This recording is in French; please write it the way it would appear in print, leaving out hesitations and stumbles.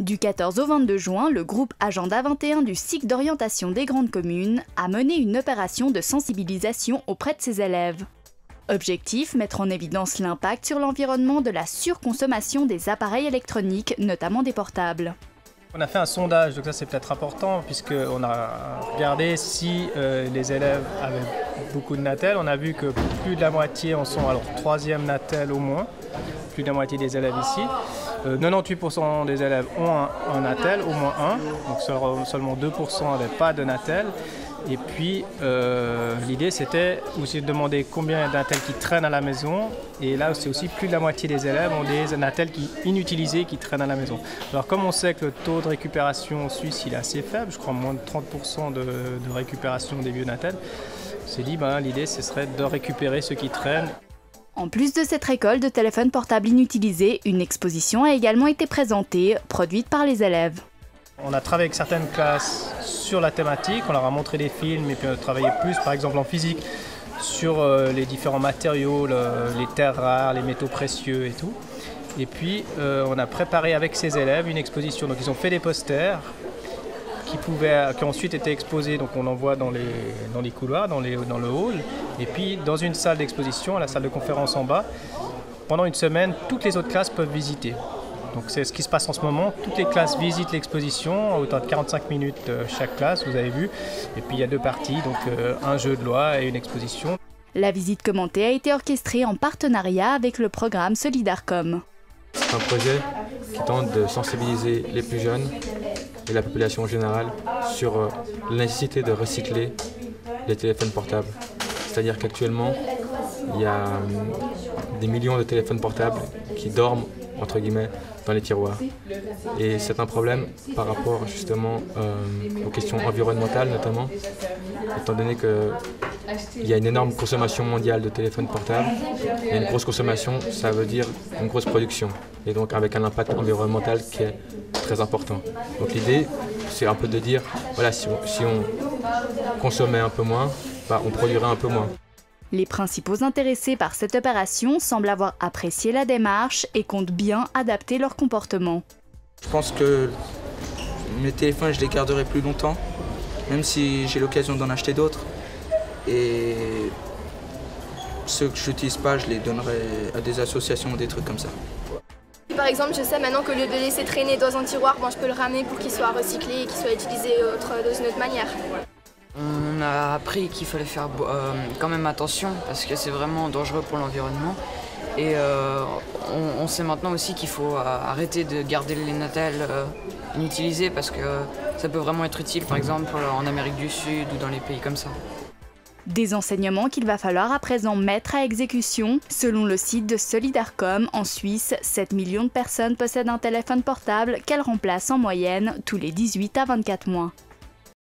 Du 14 au 22 juin, le groupe Agenda 21 du cycle d'orientation des grandes communes a mené une opération de sensibilisation auprès de ses élèves. Objectif, mettre en évidence l'impact sur l'environnement de la surconsommation des appareils électroniques, notamment des portables. On a fait un sondage, donc ça c'est peut-être important puisqu'on a regardé si les élèves avaient beaucoup de Natel. On a vu que plus de la moitié en sont alors 3e Natel au moins, plus de la moitié des élèves ici. 98% des élèves ont un Natel, au moins un, donc seulement 2% n'avaient pas de Natel. Et puis l'idée c'était aussi de demander combien de Natel qui traînent à la maison. Et là c'est aussi plus de la moitié des élèves ont des Natel inutilisés qui traînent à la maison. Alors comme on sait que le taux de récupération en Suisse il est assez faible, je crois moins de 30% de récupération des vieux Natel, on s'est dit l'idée ce serait de récupérer ceux qui traînent. En plus de cette récolte de téléphones portables inutilisés, une exposition a également été présentée, produite par les élèves. On a travaillé avec certaines classes sur la thématique, on leur a montré des films et puis on a travaillé plus par exemple en physique sur les différents matériaux, les terres rares, les métaux précieux et tout. Et puis on a préparé avec ces élèves une exposition, donc ils ont fait des posters qui ont ensuite été exposés, donc on en voit dans les couloirs, dans le hall, et puis dans une salle d'exposition, la salle de conférence en bas. Pendant une semaine, toutes les autres classes peuvent visiter. Donc c'est ce qui se passe en ce moment, toutes les classes visitent l'exposition, à hauteur de 45 minutes chaque classe, vous avez vu. Et puis il y a 2 parties, donc un jeu de loi et une exposition. La visite commentée a été orchestrée en partenariat avec le programme Solidarcom. C'est un projet qui tente de sensibiliser les plus jeunes et la population en général sur la nécessité de recycler les téléphones portables. C'est-à-dire qu'actuellement, il y a des millions de téléphones portables qui dorment, entre guillemets, dans les tiroirs. Et c'est un problème par rapport justement aux questions environnementales notamment, étant donné qu'il y a une énorme consommation mondiale de téléphones portables. Et une grosse consommation, ça veut dire une grosse production. Et donc avec un impact environnemental qui est très important. Donc l'idée, c'est un peu de dire, voilà, si on consommait un peu moins, on produirait un peu moins. Les principaux intéressés par cette opération semblent avoir apprécié la démarche et comptent bien adapter leur comportement. Je pense que mes téléphones, je les garderai plus longtemps, même si j'ai l'occasion d'en acheter d'autres. Et ceux que je n'utilise pas, je les donnerai à des associations ou des trucs comme ça. Par exemple, je sais maintenant qu'au lieu de le laisser traîner dans un tiroir, je peux le ramener pour qu'il soit recyclé et qu'il soit utilisé dans une autre manière. On a appris qu'il fallait faire quand même attention parce que c'est vraiment dangereux pour l'environnement. Et on sait maintenant aussi qu'il faut arrêter de garder les Natel inutilisés parce que ça peut vraiment être utile, par exemple en Amérique du Sud ou dans les pays comme ça. Des enseignements qu'il va falloir à présent mettre à exécution. Selon le site de Solidarcom, en Suisse, 7 millions de personnes possèdent un téléphone portable qu'elles remplacent en moyenne tous les 18 à 24 mois.